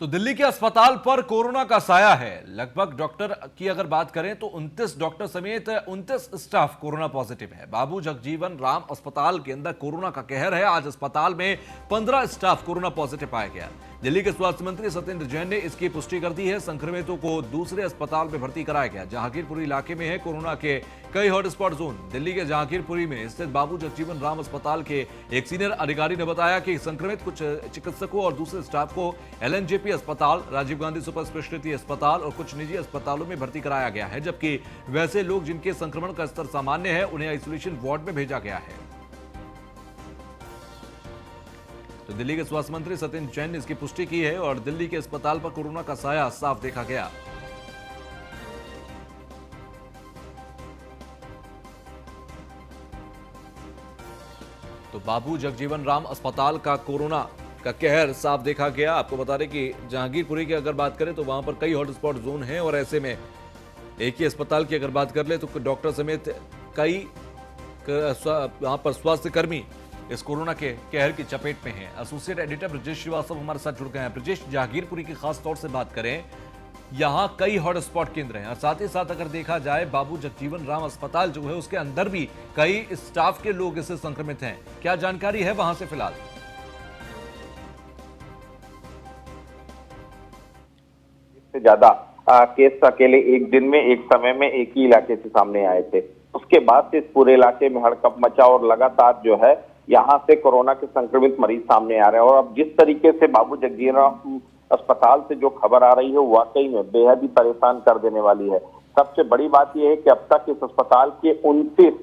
तो दिल्ली के अस्पताल पर कोरोना का साया है। लगभग डॉक्टर की अगर बात करें तो 29 डॉक्टर समेत 29 स्टाफ कोरोना पॉजिटिव है। बाबू जगजीवन राम अस्पताल के अंदर कोरोना का कहर है। आज अस्पताल में 15 स्टाफ कोरोना पॉजिटिव पाया गया। दिल्ली के स्वास्थ्य मंत्री सत्येंद्र जैन ने इसकी पुष्टि कर दी है। संक्रमितों को दूसरे अस्पताल में भर्ती कराया गया। जहांगीरपुरी इलाके में है कोरोना के कई हॉटस्पॉट जोन। दिल्ली के जहांगीरपुरी में स्थित बाबू जगजीवन राम अस्पताल के एक सीनियर अधिकारी ने बताया कि संक्रमित कुछ चिकित्सकों और दूसरे स्टाफ को एलएनजेपी अस्पताल, राजीव गांधी सुपर स्पेशलिटी अस्पताल और कुछ निजी अस्पतालों में भर्ती कराया गया है, जबकि वैसे लोग जिनके संक्रमण का स्तर सामान्य है उन्हें आइसोलेशन वार्ड में भेजा गया है। तो दिल्ली के स्वास्थ्य मंत्री सत्येंद्र जैन ने इसकी पुष्टि की है और दिल्ली के अस्पताल पर कोरोना का साया साफ देखा गया। तो बाबू जगजीवन राम अस्पताल का कोरोना का कहर साफ देखा गया। आपको बता दें कि जहांगीरपुरी की अगर बात करें तो वहां पर कई हॉटस्पॉट जोन हैं और ऐसे में एक ही अस्पताल की अगर बात कर ले तो डॉक्टर समेत कई वहां पर स्वास्थ्य कर्मी इस कोरोना के कहर की चपेट में हैं। एसोसिएट एडिटर ब्रजेश श्रीवास्तव हमारे साथ जुड़ गए हैं। ब्रजेश, जहांगीरपुरी की खास तौर से बात करें, यहाँ कई हॉटस्पॉट केंद्र हैं और साथ ही साथ अगर देखा जाए बाबू जगजीवन राम अस्पताल जो है उसके अंदर भी कई स्टाफ के लोग इससे संक्रमित हैं। क्या जानकारी है वहां से फिलहाल? इससे ज्यादा केस अकेले एक दिन में एक समय में एक ही इलाके से सामने आए थे। उसके बाद से इस पूरे इलाके में हड़कंप मचा और लगातार जो है यहाँ से कोरोना के संक्रमित मरीज सामने आ रहे हैं। और अब जिस तरीके से बाबू जगजीवन राम अस्पताल से जो खबर आ रही है वो वाकई में बेहद ही परेशान कर देने वाली है। सबसे बड़ी बात यह है कि अब तक इस अस्पताल के 29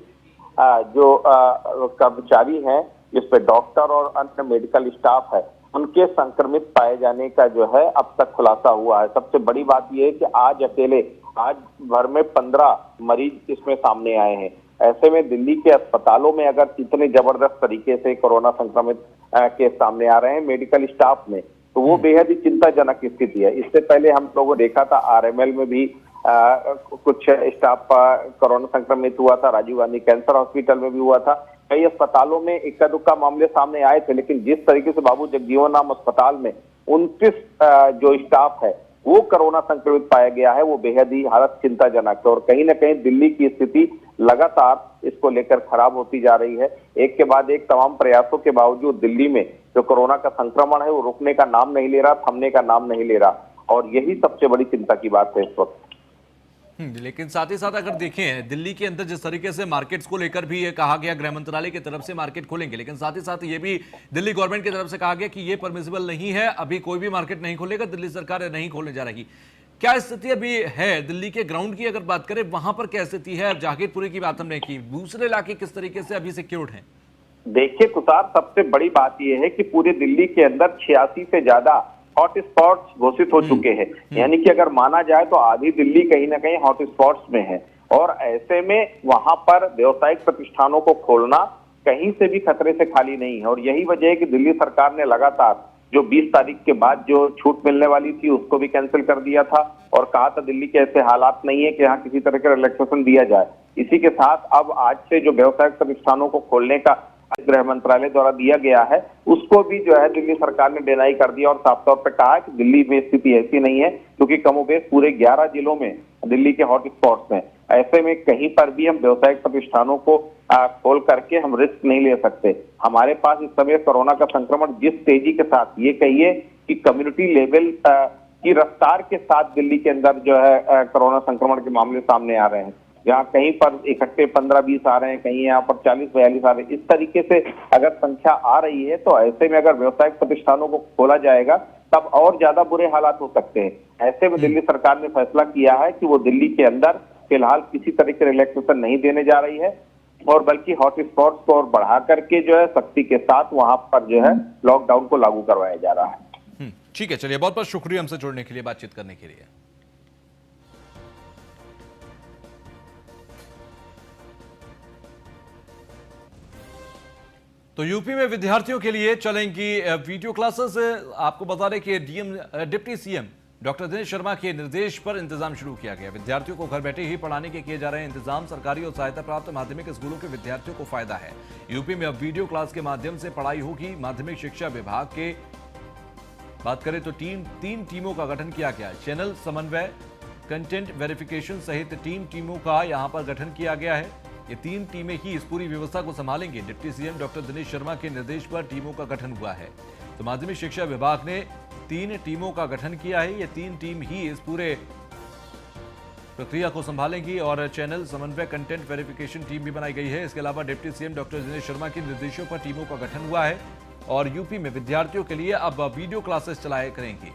जो कर्मचारी हैं, जिसपे डॉक्टर और अन्य मेडिकल स्टाफ है, उनके संक्रमित पाए जाने का जो है अब तक खुलासा हुआ है। सबसे बड़ी बात यह है कि आज भर में 15 मरीज इसमें सामने आए हैं। ऐसे में दिल्ली के अस्पतालों में अगर इतने जबरदस्त तरीके से कोरोना संक्रमित केस सामने आ रहे हैं मेडिकल स्टाफ में, तो वो बेहद ही चिंताजनक स्थिति है। इससे पहले हम लोगों ने देखा था आरएमएल में भी कुछ स्टाफ कोरोना संक्रमित हुआ था, राजीव गांधी कैंसर हॉस्पिटल में भी हुआ था। कई अस्पतालों में इक्का दुक्का मामले सामने आए थे, लेकिन जिस तरीके से बाबू जगजीवन राम अस्पताल में 29 जो स्टाफ है वो कोरोना संक्रमित पाया गया है, वो बेहद ही हालत चिंताजनक है। और कहीं ना कहीं दिल्ली की स्थिति लगातार इसको लेकर खराब होती जा रही है। एक के बाद एक तमाम प्रयासों के बावजूद दिल्ली में जो कोरोना का संक्रमण है वो रुकने का नाम नहीं ले रहा, थमने का नाम नहीं ले रहा, और यही सबसे बड़ी चिंता की बात है इस वक्त। लेकिन साथ ही साथ अगर देखें दिल्ली के अंदर जिस तरीके से मार्केट्स को लेकर भी ये कहा गया, गृह मंत्रालय की तरफ से मार्केट खोलेंगे, लेकिन साथ ही साथ ये भी दिल्ली गवर्नमेंट की तरफ से कहा गया कि ये परमिसिबल नहीं है, अभी कोई भी मार्केट नहीं खोलेगा, दिल्ली सरकार नहीं खोलने जा रही। क्या स्थिति अभी है दिल्ली के ग्राउंड की अगर बात करें, वहां पर क्या स्थिति है? जहांगीरपुरी की बात हमने की, दूसरे इलाके किस तरीके से अभी सिक्योर्ड हैं? देखिए तुषार, सबसे बड़ी बात यह है कि पूरे दिल्ली के अंदर 86 से ज्यादा हॉटस्पॉट्स घोषित हो चुके हैं। यानी कि अगर माना जाए तो आधी दिल्ली कहीं ना कहीं हॉटस्पॉट्स में है, और ऐसे में वहां पर व्यवसायिक प्रतिष्ठानों को खोलना कहीं से भी खतरे से खाली नहीं है। और यही वजह है कि दिल्ली सरकार ने लगातार जो 20 तारीख के बाद जो छूट मिलने वाली थी उसको भी कैंसिल कर दिया था और कहा था दिल्ली के ऐसे हालात नहीं है कि यहाँ किसी तरह का रिलैक्सेशन दिया जाए। इसी के साथ अब आज से जो व्यवसायिक प्रतिष्ठानों को खोलने का गृह मंत्रालय द्वारा दिया गया है उसको भी जो है दिल्ली सरकार ने डिनाई कर दिया और साफ तौर पर कहा कि दिल्ली में स्थिति ऐसी नहीं है, क्योंकि कमोबेश पूरे 11 जिलों में दिल्ली के हॉटस्पॉट्स हैं। ऐसे में कहीं पर भी हम व्यवसायिक प्रतिष्ठानों को खोल करके हम रिस्क नहीं ले सकते। हमारे पास इस समय कोरोना का संक्रमण जिस तेजी के साथ, ये कहिए कि कम्युनिटी लेवल की रफ्तार के साथ दिल्ली के अंदर जो है कोरोना संक्रमण के मामले सामने आ रहे हैं, जहाँ कहीं पर इकट्ठे 15-20 आ रहे हैं, कहीं यहाँ पर 40-42 आ रहे हैं, इस तरीके से अगर संख्या आ रही है तो ऐसे में अगर व्यवसायिक प्रतिष्ठानों को खोला जाएगा तब और ज्यादा बुरे हालात हो सकते हैं। ऐसे में दिल्ली सरकार ने फैसला किया है कि वो दिल्ली के अंदर फिलहाल किसी तरह के रिलैक्सेशन नहीं देने जा रही है, और बल्कि हॉटस्पॉट्स को और बढ़ा करके जो है सख्ती के साथ वहां पर जो है लॉकडाउन को लागू करवाया जा रहा है। ठीक है, चलिए, बहुत बहुत शुक्रिया हमसे जुड़ने के लिए, बातचीत करने के लिए। तो यूपी में विद्यार्थियों के लिए चलेंगी वीडियो क्लासेस। आपको बता दें कि deputy CM doctor Dinesh Sharma के निर्देश पर इंतजाम शुरू किया गया। विद्यार्थियों को घर बैठे ही पढ़ाने के किए जा रहे हैं इंतजाम। सरकारी और सहायता प्राप्त माध्यमिक स्कूलों के विद्यार्थियों को फायदा है। यूपी में अब वीडियो क्लास के माध्यम से पढ़ाई होगी। माध्यमिक शिक्षा विभाग के बात करें तो तीन टीमों का गठन किया गया है। चैनल समन्वय, कंटेंट वेरिफिकेशन सहित 3 टीमों का यहां पर गठन किया गया है। ये 3 टीमें ही इस पूरी व्यवस्था को संभालेंगी। Deputy CM doctor Dinesh Sharma के निर्देश पर टीमों का गठन हुआ है। तो माध्यमिक शिक्षा विभाग ने 3 टीमों का गठन किया है। ये 3 टीम ही इस पूरे प्रक्रिया को संभालेंगी और चैनल समन्वय, कंटेंट वेरिफिकेशन टीम भी बनाई गई है। इसके अलावा deputy CM doctor Dinesh Sharma के निर्देशों पर टीमों का गठन हुआ है और यूपी में विद्यार्थियों के लिए अब वीडियो क्लासेस चलाया करेंगी।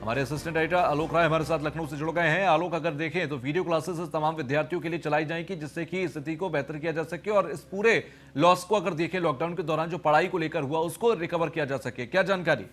हमारे असिस्टेंट एडिटर आलोक राय हमारे साथ लखनऊ से जुड़ गए हैं। आलोक, अगर देखें तो वीडियो क्लासेस तमाम विद्यार्थियों के लिए चलाई जाएंगी जिससे कि स्थिति को बेहतर किया जा सके और इस पूरे लॉस को अगर देखें लॉकडाउन के दौरान जो पढ़ाई को लेकर हुआ उसको रिकवर किया जा सके, क्या जानकारी?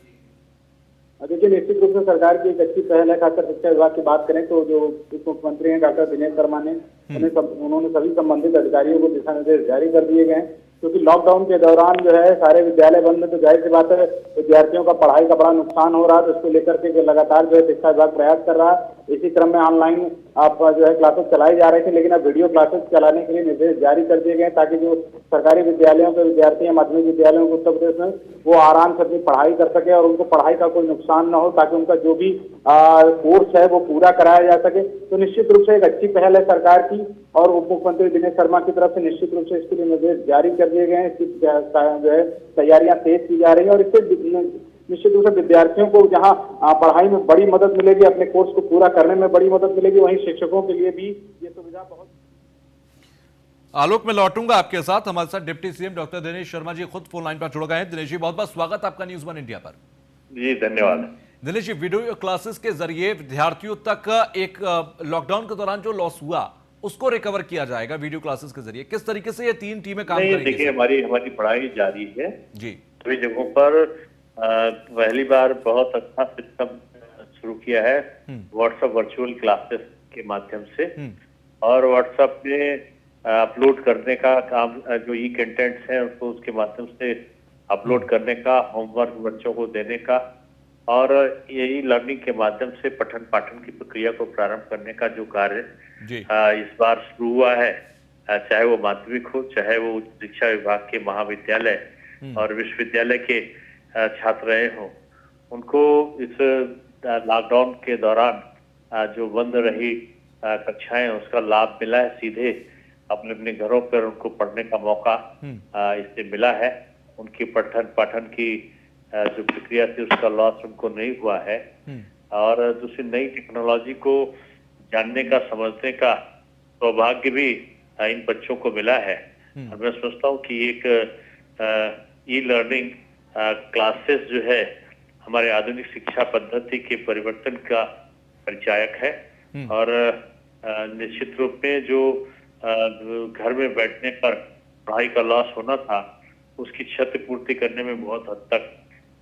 देखिए, निश्चित रूप से सरकार की एक अच्छी पहल है। खासकर शिक्षा विभाग की बात करें तो जो उप मुख्यमंत्री हैं डॉक्टर दिनेश शर्मा ने उन्होंने सभी संबंधित अधिकारियों को दिशा निर्देश जारी कर दिए गए हैं, क्योंकि लॉकडाउन के दौरान जो है सारे विद्यालय बंद है, तो जाहिर सी बात है विद्यार्थियों का पढ़ाई का बड़ा नुकसान हो रहा है। तो इसको लेकर के लगातार जो है शिक्षा विभाग प्रयास कर रहा है। इसी क्रम में ऑनलाइन आप जो है क्लासेस चलाई जा रही थी, लेकिन अब वीडियो क्लासेस चलाने के लिए निर्देश जारी कर दिए गए ताकि जो सरकारी विद्यालयों के विद्यार्थी या माध्यमिक विद्यालयों को उत्तर प्रदेश में वो आराम से अपनी पढ़ाई कर सके और उनको पढ़ाई का कोई नुकसान न हो, ताकि उनका जो भी कोर्स है वो पूरा कराया जा सके। तो निश्चित रूप से एक अच्छी पहल है सरकार की और उप मुख्यमंत्री दिनेश शर्मा की तरफ से निश्चित रूप से इसके लिए निर्देश जारी कर दिए गए हैं। इसकी जो है तैयारियां तेज की जा रही है और इससे निश्चित रूप से विद्यार्थियों को जहां पढ़ाई में बड़ी मदद मिलेगी, अपने कोर्स को पूरा करने में बड़ी मदद मिलेगी, वहीं शिक्षकों के लिए भी ये सुविधा बहुत। आलोक, मैं लौटूंगा आपके साथ। हमारे साथ deputy CM doctor Dinesh Sharma ji खुद फोन लाइन पर जुड़ गए हैं। दिनेश जी, बहुत बहुत स्वागत आपका न्यूज़ 1 इंडिया पर। जी धन्यवाद। दिनेश जी, वीडियो क्लासेस के जरिए विद्यार्थियों तक एक लॉकडाउन के दौरान जो लॉस हुआ उसको रिकवर किया जाएगा वीडियो क्लासेस के जरिए। किस तरीके से ये 3 टीमें काम करेंगी? देखिए, हमारी पढ़ाई जारी है जी। सभी जगहों पर। पहली बार बहुत अच्छा सिस्टम शुरू किया है व्हाट्सएप वर्चुअल क्लासेस के माध्यम से, और व्हाट्सएप में अपलोड करने का काम, जो ई कंटेंट्स हैं उसको उसके माध्यम से अपलोड करने का, होमवर्क बच्चों को देने का, और यही लर्निंग के माध्यम से पठन पाठन की प्रक्रिया को प्रारंभ करने का जो कार्य इस बार शुरू हुआ है, चाहे वो माध्यमिक हो, चाहे वो उच्च शिक्षा विभाग के महाविद्यालय और विश्वविद्यालय के छात्र रहे हों, उनको इस लॉकडाउन के दौरान जो बंद रही कक्षाएं उसका लाभ मिला है। सीधे अपने अपने घरों पर उनको पढ़ने का मौका इससे मिला है। उनकी पठन पाठन की जो प्रक्रिया थी उसका लॉस उनको नहीं हुआ है, और दूसरी नई टेक्नोलॉजी को जानने का, समझने का सौभाग्य भी इन बच्चों को मिला है। और मैं सोचता हूँ कि एक ई लर्निंग क्लासेस जो है हमारे आधुनिक शिक्षा पद्धति के परिवर्तन का परिचायक है, और निश्चित रूप में जो घर में बैठने पर पढ़ाई का लॉस होना था उसकी क्षतिपूर्ति करने में बहुत हद तक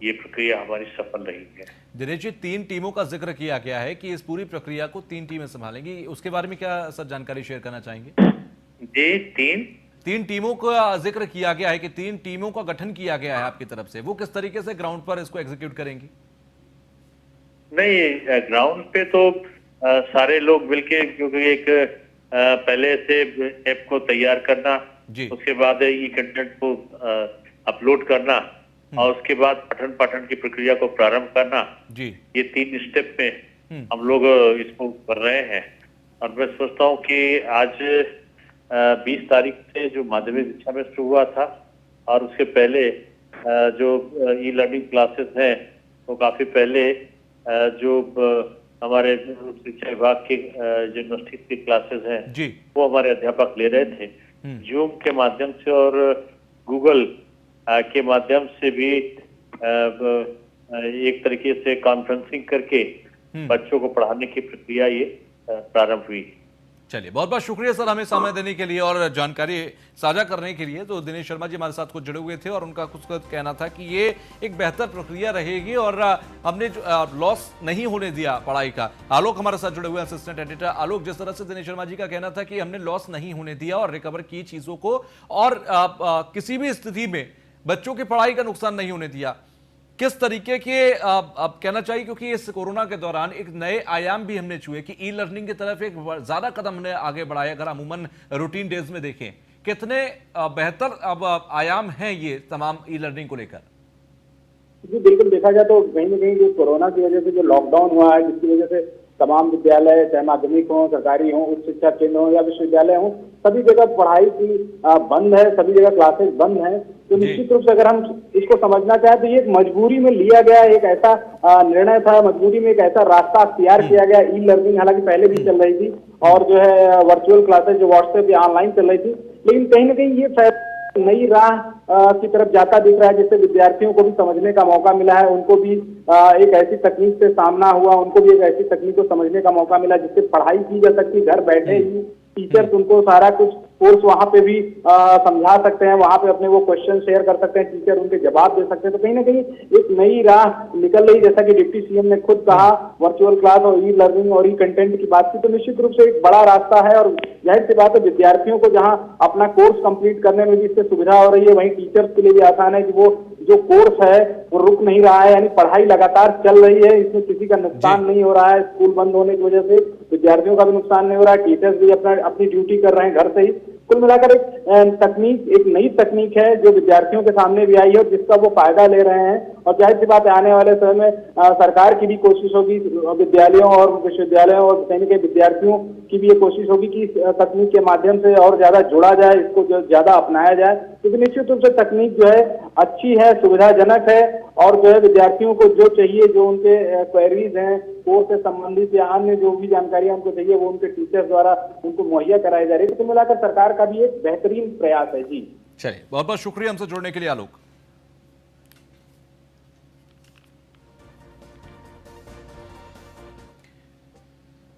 ये प्रक्रिया हमारी सफल रही है। दिनेश जी, 3 टीमों का जिक्र किया गया है कि इस पूरी प्रक्रिया को 3 टीमें संभालेंगी, उसके बारे में क्या सर जानकारी शेयर करना चाहेंगे? जी, 3 टीमों का जिक्र किया गया है कि 3 टीमों का गठन किया गया है आपकी तरफ से, वो किस तरीके से ग्राउंड पर इसको एग्जीक्यूट करेंगी? नहीं, ग्राउंड पे तो सारे लोग मिलके, क्योंकि एक पहले से ऐप को तैयार करना, उसके बाद ई कंटेंट को अपलोड करना, और उसके बाद पठन पाठन की प्रक्रिया को प्रारंभ करना, ये 3 स्टेप में हम लोग इसको कर रहे हैं। और मैं सोचता हूँ कि आज 20 तारीख से जो माध्यमिक शिक्षा में शुरू हुआ था, और उसके पहले जो ई लर्निंग क्लासेस हैं वो काफी पहले जो हमारे शिक्षा विभाग के यूनिवर्सिटी की क्लासेस हैं वो हमारे अध्यापक ले रहे थे जूम के माध्यम से, और गूगल के माध्यम से भी एक तरीके से कॉन्फ्रेंसिंग करके बच्चों को पढ़ाने की प्रक्रिया ये प्रारंभ हुई। चलिए, बहुत बहुत शुक्रिया सर हमें समय देने के लिए और जानकारी साझा करने के लिए। तो दिनेश शर्मा जी हमारे साथ कुछ जुड़े हुए थे और उनका कुछ कहना था कि ये एक बेहतर प्रक्रिया रहेगी और हमने लॉस नहीं होने दिया पढ़ाई का। आलोक हमारे साथ जुड़े हुए असिस्टेंट एडिटर। आलोक, जिस तरह से दिनेश शर्मा जी का कहना था कि हमने लॉस नहीं होने दिया और रिकवर की चीजों को, और किसी भी स्थिति में बच्चों की पढ़ाई का नुकसान नहीं होने दिया, किस तरीके के अब कहना चाहिए, क्योंकि इस कोरोना के दौरान एक नए आयाम भी हमने छुए कि ई लर्निंग की तरफ एक ज्यादा कदम हमने आगे बढ़ाया। अगर अमूमन रूटीन डेज में देखें, कितने बेहतर अब आयाम हैं ये तमाम ई लर्निंग को लेकर? जी बिल्कुल, देखा जाए तो कहीं न कहीं जो कोरोना की वजह से जो लॉकडाउन हुआ है, जिसकी वजह से तमाम विद्यालय, चाहे माध्यमिक हों, सरकारी हों, उच्च शिक्षा केंद्र हों या विश्वविद्यालय हों, सभी जगह पढ़ाई की बंद है, सभी जगह क्लासेस बंद हैं। तो जी। निश्चित रूप से अगर हम इसको समझना चाहें तो ये एक मजबूरी में लिया गया एक ऐसा निर्णय था, मजबूरी में एक ऐसा रास्ता अख्तियार किया गया। ई लर्निंग हालांकि पहले भी चल रही थी और जो है वर्चुअल क्लासेस जो व्हाट्सएप या ऑनलाइन चल रही थी, लेकिन कहीं न कहीं ये नई राह की तरफ जाता दिख रहा है, जिससे विद्यार्थियों को भी समझने का मौका मिला है, उनको भी एक ऐसी तकनीक से सामना हुआ, उनको भी एक ऐसी तकनीक को समझने का मौका मिला जिससे पढ़ाई की जा सकती, घर बैठे ही टीचर्स उनको सारा कुछ कोर्स वहां पे भी समझा सकते हैं, वहां पे अपने वो क्वेश्चन शेयर कर सकते हैं, टीचर उनके जवाब दे सकते हैं। तो कहीं ना कहीं एक नई राह निकल रही, जैसा कि डिप्टी सीएम ने खुद कहा, वर्चुअल क्लास और ई लर्निंग और ई कंटेंट की बात की, तो निश्चित रूप से एक बड़ा रास्ता है और जाहिर सी बात है विद्यार्थियों को जहां अपना कोर्स कंप्लीट करने में भी इससे सुविधा हो रही है, वहीं टीचर्स के लिए भी आसान है कि वो जो कोर्स है वो रुक नहीं रहा है, यानी पढ़ाई लगातार चल रही है, इसमें किसी का नुकसान नहीं हो रहा है। स्कूल बंद होने की वजह से विद्यार्थियों का भी नुकसान नहीं हो रहा है, टीचर्स भी अपनी ड्यूटी कर रहे हैं घर से ही। कुल मिलाकर एक तकनीक, एक नई तकनीक है जो विद्यार्थियों के सामने भी आई है और जिसका वो फायदा ले रहे हैं। और जाहिर सी बात है आने वाले समय में सरकार की भी कोशिश होगी, विद्यालयों और विश्वविद्यालयों और कहीं न कहीं विद्यार्थियों की भी ये कोशिश होगी कि इस तकनीक के माध्यम से और ज्यादा जुड़ा जाए, इसको जो ज्यादा अपनाया जाए, क्योंकि निश्चित रूप से तकनीक जो है अच्छी है, सुविधाजनक है और जो है विद्यार्थियों को जो चाहिए, जो उनके क्वेरीज हैं कोर्स से संबंधित या अन्य जो भी जानकारियां उनको चाहिए, वो उनके टीचर द्वारा उनको मुहैया कराई जा रही है। तो मिलाकर सरकार का भी एक बेहतरीन प्रयास है। जी चलिए, बहुत बहुत शुक्रिया हमसे जुड़ने के लिए आलोक।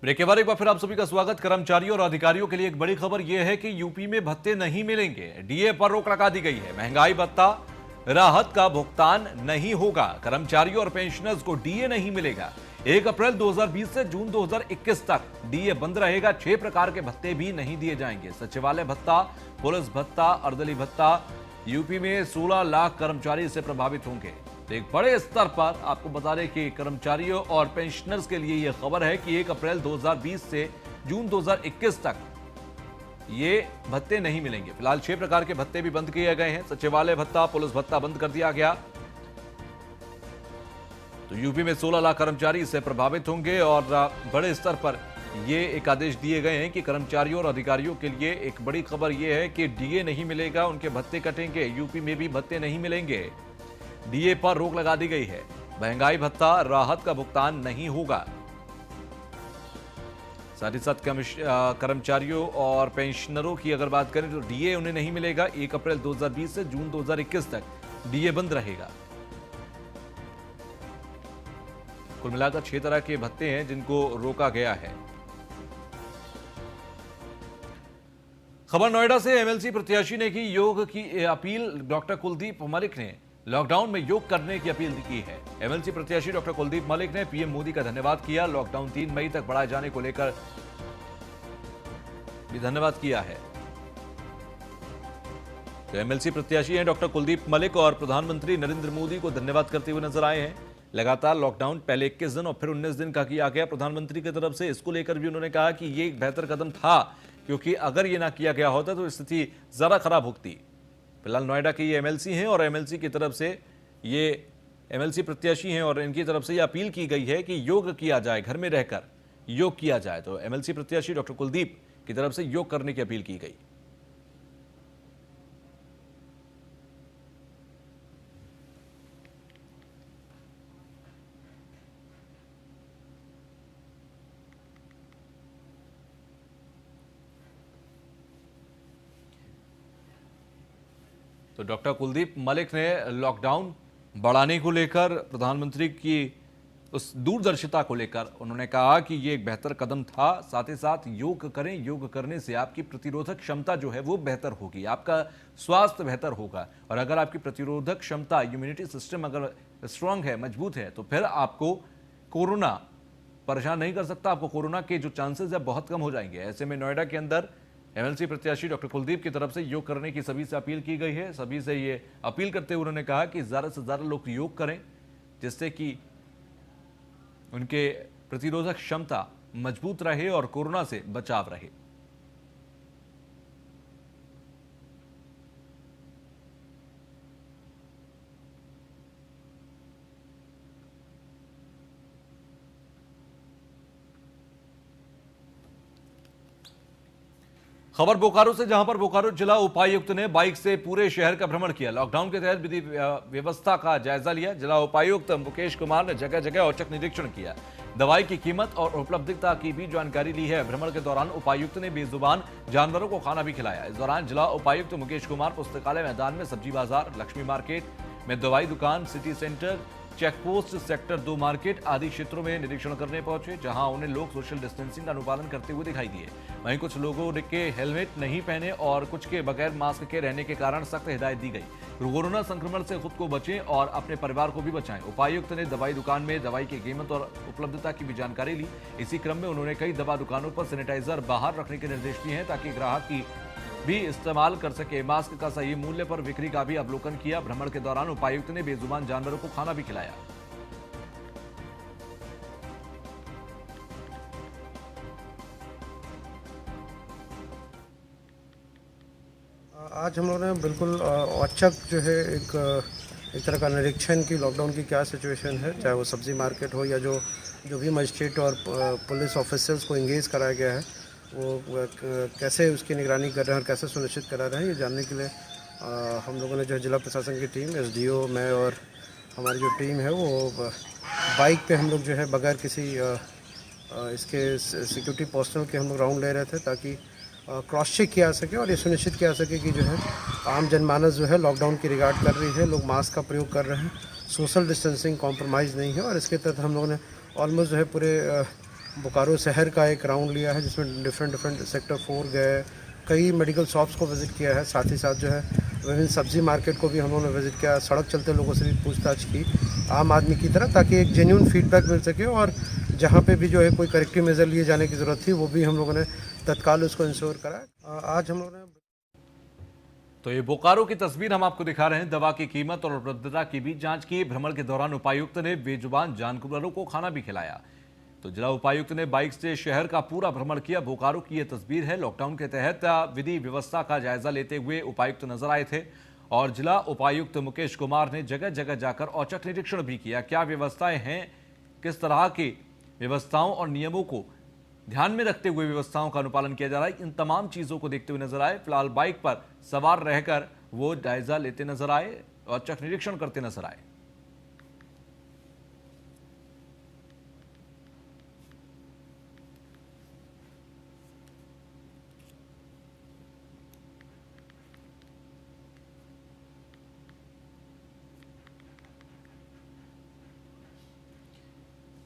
ब्रेक के बाद एक बार फिर आप सभी का स्वागत। कर्मचारियों और अधिकारियों के लिए एक बड़ी खबर यह है कि यूपी में भत्ते नहीं मिलेंगे, डीए पर रोक लगा दी गई है। महंगाई भत्ता राहत का भुगतान नहीं होगा, कर्मचारियों और पेंशनर्स को डीए नहीं मिलेगा। 1 अप्रैल 2020 से जून 2021 तक डीए बंद रहेगा। 6 प्रकार के भत्ते भी नहीं दिए जाएंगे। सचिवालय भत्ता, पुलिस भत्ता, अर्दली भत्ता। यूपी में 16 लाख कर्मचारी इससे प्रभावित होंगे। तो एक बड़े स्तर पर आपको बता दें कि कर्मचारियों और पेंशनर्स के लिए यह खबर है कि 1 अप्रैल 2020 से जून 2021 तक ये भत्ते नहीं मिलेंगे। फिलहाल 6 प्रकार के भत्ते भी बंद किए गए हैं। सचिवालय भत्ता, पुलिस भत्ता बंद कर दिया गया। तो यूपी में 16 लाख कर्मचारी इससे प्रभावित होंगे और बड़े स्तर पर ये एक आदेश दिए गए हैं कि कर्मचारियों और अधिकारियों के लिए एक बड़ी खबर यह है कि डीए नहीं मिलेगा, उनके भत्ते कटेंगे। यूपी में भी भत्ते नहीं मिलेंगे, डीए पर रोक लगा दी गई है। महंगाई भत्ता राहत का भुगतान नहीं होगा। साथ ही साथ कर्मचारियों और पेंशनरों की अगर बात करें तो डीए उन्हें नहीं मिलेगा। 1 अप्रैल 2020 से जून 2021 तक डीए बंद रहेगा। कुल मिलाकर 6 तरह के भत्ते हैं जिनको रोका गया है। खबर नोएडा से एमएलसी प्रत्याशी ने की योग की अपील। डॉक्टर कुलदीप मलिक ने लॉकडाउन में योग करने की अपील की है। एमएलसी प्रत्याशी डॉक्टर कुलदीप मलिक ने पीएम मोदी का धन्यवाद किया। लॉकडाउन 3 मई तक बढ़ाए जाने को लेकर भी धन्यवाद किया है। तो एमएलसी प्रत्याशी हैं डॉक्टर कुलदीप मलिक और प्रधानमंत्री नरेंद्र मोदी को धन्यवाद करते हुए नजर आए हैं। लगातार लॉकडाउन पहले 21 दिन और फिर 19 दिन का किया गया प्रधानमंत्री की तरफ से। इसको लेकर भी उन्होंने कहा कि ये एक बेहतर कदम था, क्योंकि अगर ये ना किया गया होता तो स्थिति ज्यादा खराब होती। फिलहाल नोएडा के ये एमएलसी हैं और एमएलसी की तरफ से ये एमएलसी प्रत्याशी हैं और इनकी तरफ से ये अपील की गई है कि योग किया जाए, घर में रहकर योग किया जाए। तो एमएलसी प्रत्याशी डॉक्टर कुलदीप की तरफ से योग करने की अपील की गई। तो डॉक्टर कुलदीप मलिक ने लॉकडाउन बढ़ाने को लेकर प्रधानमंत्री की उस दूरदर्शिता को लेकर उन्होंने कहा कि ये एक बेहतर कदम था। साथ ही साथ योग करें, योग करने से आपकी प्रतिरोधक क्षमता जो है वो बेहतर होगी, आपका स्वास्थ्य बेहतर होगा। और अगर आपकी प्रतिरोधक क्षमता, इम्यूनिटी सिस्टम अगर स्ट्रांग है, मजबूत है, तो फिर आपको कोरोना परेशान नहीं कर सकता। आपको कोरोना के जो चांसेस है बहुत कम हो जाएंगे। ऐसे में नोएडा के अंदर एमएलसी प्रत्याशी डॉक्टर कुलदीप की तरफ से योग करने की सभी से अपील की गई है। सभी से ये अपील करते हुए उन्होंने कहा कि ज्यादा से ज्यादा लोग योग करें, जिससे कि उनके प्रतिरोधक क्षमता मजबूत रहे और कोरोना से बचाव रहे। खबर बोकारो से, जहां पर बोकारो जिला उपायुक्त ने बाइक से पूरे शहर का भ्रमण किया। लॉकडाउन के तहत विधि व्यवस्था का जायजा लिया। जिला उपायुक्त मुकेश कुमार ने जगह जगह औचक निरीक्षण किया। दवाई की कीमत और उपलब्धता की भी जानकारी ली है। भ्रमण के दौरान उपायुक्त ने बेजुबान जानवरों को खाना भी खिलाया। इस दौरान जिला उपायुक्त मुकेश कुमार पुस्तकालय मैदान में सब्जी बाजार, लक्ष्मी मार्केट में दवाई दुकान, city centre, checkpost, sector 2 market आदि क्षेत्रों में निरीक्षण करने पहुंचे, जहां उन्हें लोग सोशल डिस्टेंसिंग का अनुपालन करते हुए दिखाई दिए। वहीं कुछ लोगों के हेलमेट नहीं पहने और कुछ के बगैर मास्क के रहने के कारण सख्त हिदायत दी गई। कोरोना संक्रमण से खुद को बचें और अपने परिवार को भी बचाएं। उपायुक्त ने दवाई दुकान में दवाई की कीमत और उपलब्धता की भी जानकारी ली। इसी क्रम में उन्होंने कई दवा दुकानों पर सैनिटाइजर बाहर रखने के निर्देश दिए हैं, ताकि ग्राहक की भी इस्तेमाल कर सके। मास्क का सही मूल्य पर बिक्री का भी अवलोकन किया। भ्रमण के दौरान उपायुक्त ने बेजुबान जानवरों को खाना भी खिलाया। आज हम लोगों ने बिल्कुल औचक जो है एक तरह का निरीक्षण की लॉकडाउन की क्या सिचुएशन है, चाहे वो सब्जी मार्केट हो या जो भी मजिस्ट्रेट और पुलिस ऑफिसर्स को इंगेज कराया गया है, वो कैसे उसकी निगरानी कर रहे हैं और कैसे सुनिश्चित करा रहे हैं, ये जानने के लिए हम लोगों ने जो है जिला प्रशासन की टीम, एसडीओ, मैं और हमारी जो टीम है वो बाइक पे हम लोग जो है बगैर किसी इसके सिक्योरिटी पर्सनल के हम लोग राउंड ले रहे थे, ताकि क्रॉस चेक किया जा सके और ये सुनिश्चित किया जा सके कि जो है आम जनमानस जो है लॉकडाउन की रिगार्ड कर रही है, लोग मास्क का प्रयोग कर रहे हैं, सोशल डिस्टेंसिंग कॉम्प्रोमाइज़ नहीं है। और इसके तहत हम लोगों ने ऑलमोस्ट जो है पूरे बोकारो शहर का एक राउंड लिया है, जिसमें डिफरेंट सेक्टर 4 गए, कई मेडिकल शॉप्स को विज़िट किया है, साथ ही साथ जो है विभिन्न सब्जी मार्केट को भी हम लोगों ने विज़िट किया, सड़क चलते लोगों से भी पूछताछ की आम आदमी की तरह, ताकि एक जेन्युइन फीडबैक मिल सके और जहाँ पे भी जो है कोई करेक्टिव मेजर लिए जाने की ज़रूरत थी वो भी हम लोगों ने तत्काल उसको इंश्योर करा। आज हम लोगों ने तो ये बोकारो की तस्वीर हम आपको दिखा रहे हैं। दवा की कीमत और उपलब्धता की भी जांच की। भ्रमण के दौरान उपायुक्त ने बेजुबान जानवरों को खाना भी खिलाया। तो जिला उपायुक्त ने बाइक से शहर का पूरा भ्रमण किया। बोकारो की यह तस्वीर है। लॉकडाउन के तहत विधि व्यवस्था का जायजा लेते हुए उपायुक्त नजर आए थे और जिला उपायुक्त मुकेश कुमार ने जगह जगह जाकर औचक निरीक्षण भी किया। क्या व्यवस्थाएं हैं, किस तरह की व्यवस्थाओं और नियमों को ध्यान में रखते हुए व्यवस्थाओं का अनुपालन किया जा रहा है, इन तमाम चीजों को देखते हुए नजर आए। फिलहाल बाइक पर सवार रहकर वो जायजा लेते नजर आए, औचक निरीक्षण करते नजर आए।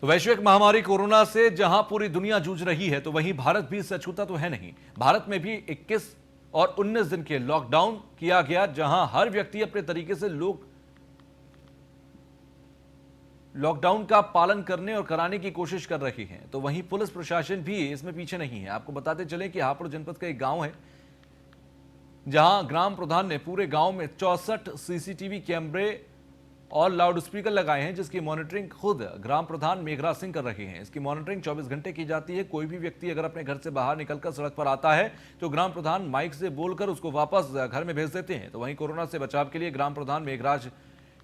तो वैश्विक महामारी कोरोना से जहां पूरी दुनिया जूझ रही है, तो वहीं भारत भी इससे अछूता तो है नहीं। भारत में भी 21 और 19 दिन के लॉकडाउन किया गया, जहां हर व्यक्ति अपने तरीके से लोग लॉकडाउन का पालन करने और कराने की कोशिश कर रहे हैं। तो वहीं पुलिस प्रशासन भी इसमें पीछे नहीं है। आपको बताते चलें कि हापुड़ जनपद का एक गांव है, जहां ग्राम प्रधान ने पूरे गांव में 64 सीसीटीवी कैमरे और लाउड स्पीकर लगाए हैं, जिसकी मॉनिटरिंग खुद ग्राम प्रधान मेघराज सिंह कर रहे हैं। इसकी मॉनिटरिंग 24 घंटे की जाती है। कोई भी व्यक्ति अगर अपने घर से बाहर निकलकर सड़क पर आता है तो ग्राम प्रधान माइक से बोलकर उसको वापस घर में भेज देते हैं। तो वहीं कोरोना से बचाव के लिए ग्राम प्रधान मेघराज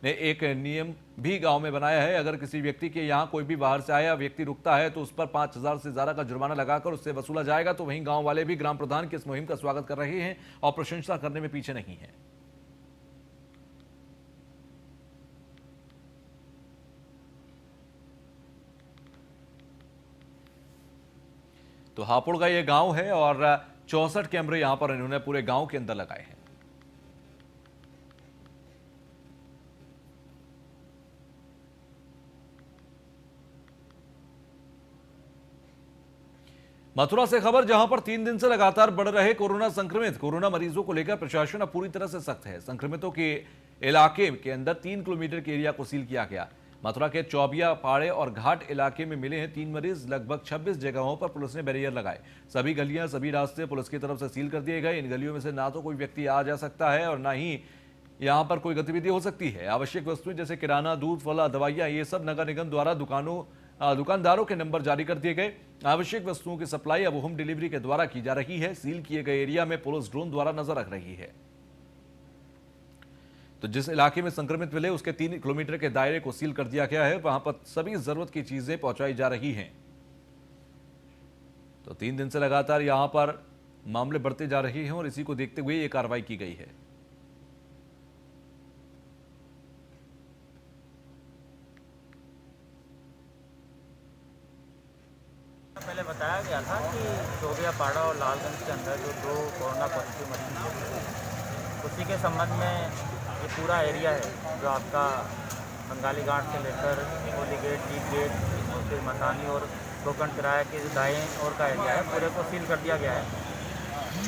ने एक नियम भी गांव में बनाया है। अगर किसी व्यक्ति के यहाँ कोई भी बाहर से आया व्यक्ति रुकता है तो उस पर 5,000 से ज्यादा का जुर्माना लगाकर उससे वसूला जाएगा। तो वहीं गांव वाले भी ग्राम प्रधान की इस मुहिम का स्वागत कर रहे हैं और प्रशंसा करने में पीछे नहीं है। तो हापुड़ का ये गांव है और 64 कैमरे यहां पर इन्होंने पूरे गांव के अंदर लगाए हैं। मथुरा से खबर, जहां पर 3 दिन से लगातार बढ़ रहे कोरोना मरीजों को लेकर प्रशासन अब पूरी तरह से सख्त है। संक्रमितों के इलाके के अंदर 3 किलोमीटर के एरिया को सील किया गया। मथुरा के चौबिया, पाड़े और घाट इलाके में मिले हैं 3 मरीज। लगभग 26 जगहों पर पुलिस ने बैरियर लगाए। सभी गलियां, सभी रास्ते पुलिस की तरफ से सील कर दिए गए। इन गलियों में से ना तो कोई व्यक्ति आ जा सकता है और ना ही यहां पर कोई गतिविधि हो सकती है। आवश्यक वस्तुएं जैसे किराना, दूध, फल, दवाइयां, ये सब नगर निगम द्वारा दुकानदारों के नंबर जारी कर दिए गए। आवश्यक वस्तुओं की सप्लाई अब होम डिलीवरी के द्वारा की जा रही है। सील किए गए एरिया में पुलिस ड्रोन द्वारा नजर रख रही है। तो जिस इलाके में संक्रमित मिले उसके 3 किलोमीटर के दायरे को सील कर दिया गया है। वहां पर सभी जरूरत की चीजें पहुंचाई जा रही हैं। तो 3 दिन से लगातार यहां पर मामले बढ़ते जा रहे हैं और इसी को देखते हुए ये कार्रवाई की गई है। पहले बताया गया था कि जोगियापाड़ा और लालगंज के अंदर जो 2 कोरोना पॉजिटिव मरीज हैं, उसी के संबंध में ये पूरा एरिया है जो आपका बंगाली घाट से लेकर होली गेट, डीप गेट और फिर मसानी और गोकर्ण किराया के दाएं और का एरिया है, पूरे को सील कर दिया गया है।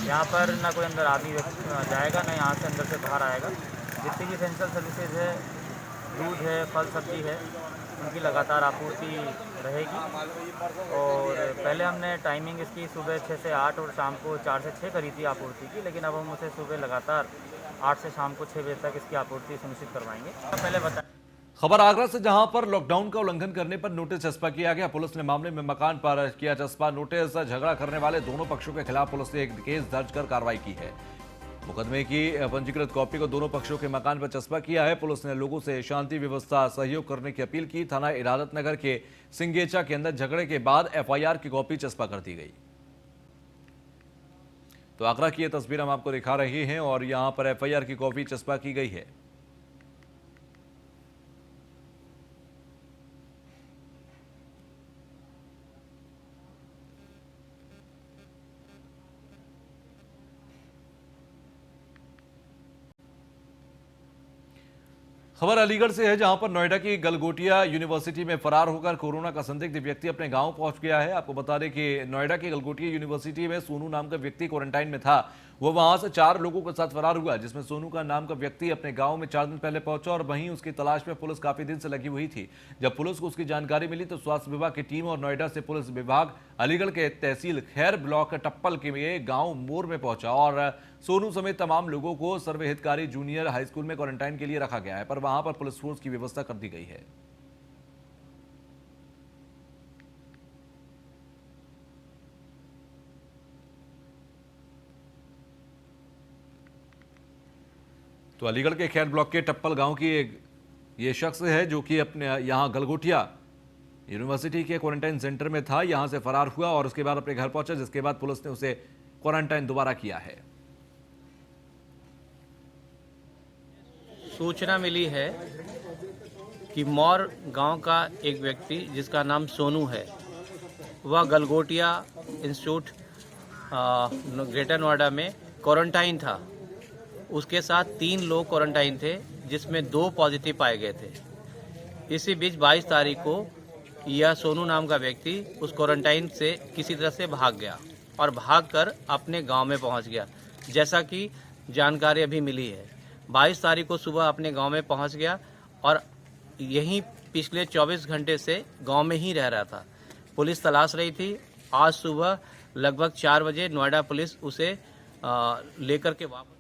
यहाँ पर ना कोई अंदर आदमी जाएगा, ना यहाँ से अंदर से बाहर आएगा। जितनी भी एसेंशियल सर्विसेज है, दूध है, फल सब्जी है, उनकी लगातार आपूर्ति रहेगी। और पहले हमने टाइमिंग इसकी सुबह 6 से 8 और शाम को 4 से 6 करी थी आपूर्ति की, लेकिन अब हम उसे सुबह लगातार 8 से शाम को 6 बजे तक इसकी आपूर्ति सुनिश्चित करवाएंगे। पहले बताया खबर आगरा से, जहां पर लॉकडाउन का उल्लंघन करने पर नोटिस चस्पा किया गया। पुलिस ने मामले में मकान पर किया चस्पा नोटिस। झगड़ा करने वाले दोनों पक्षों के खिलाफ पुलिस ने एक केस दर्ज कर कार्रवाई की है। मुकदमे की पंजीकृत कॉपी को दोनों पक्षों के मकान पर चस्पा किया है। पुलिस ने लोगों से शांति व्यवस्था सहयोग करने की अपील की। थाना इरादत नगर के सिंगेचा के अंदर झगड़े के बाद एफआईआर की कॉपी चस्पा कर दी गई। तो आगरा की यह तस्वीर हम आपको दिखा रहे हैं और यहां पर एफआईआर की कॉपी चस्पा की गई है। खबर अलीगढ़ से है, जहां पर नोएडा की गलगोटिया यूनिवर्सिटी में फरार होकर कोरोना का संदिग्ध व्यक्ति अपने गांव पहुंच गया है। आपको बता दें कि नोएडा की गलगोटिया यूनिवर्सिटी में सोनू नाम का व्यक्ति क्वारंटाइन में था। वो वहां से 4 लोगों के साथ फरार हुआ, जिसमें सोनू का नाम का व्यक्ति अपने गांव में 4 दिन पहले पहुंचा और वहीं उसकी तलाश में पुलिस काफी दिन से लगी हुई थी। जब पुलिस को उसकी जानकारी मिली तो स्वास्थ्य विभाग की टीम और नोएडा से पुलिस विभाग अलीगढ़ के तहसील खैर ब्लॉक टप्पल के गांव मोर में पहुंचा और सोनू समेत तमाम लोगों को सर्वहितकारी जूनियर हाई स्कूल में क्वारंटाइन के लिए रखा गया है, पर वहां पर पुलिस फोर्स की व्यवस्था कर दी गई है। तो अलीगढ़ के खैर ब्लॉक के टप्पल गांव की ये शख्स है जो कि अपने यहां गलगोटिया यूनिवर्सिटी के क्वारंटाइन सेंटर में था। यहां से फरार हुआ और उसके बाद अपने घर पहुंचा, जिसके बाद पुलिस ने उसे क्वारंटाइन दोबारा किया है। सूचना मिली है कि मौर गांव का एक व्यक्ति जिसका नाम सोनू है, वह गलगोटिया इंस्टीट्यूट ग्रेटर नोएडा में क्वारंटाइन था। उसके साथ 3 लोग क्वारंटाइन थे, जिसमें 2 पॉजिटिव पाए गए थे। इसी बीच 22 तारीख को यह सोनू नाम का व्यक्ति उस क्वारंटाइन से किसी तरह से भाग गया और भागकर अपने गांव में पहुंच गया, जैसा कि जानकारी अभी मिली है। 22 तारीख को सुबह अपने गांव में पहुंच गया और यहीं पिछले 24 घंटे से गांव में ही रह रहा था। पुलिस तलाश रही थी। आज सुबह लगभग 4 बजे नोएडा पुलिस उसे लेकर के वापस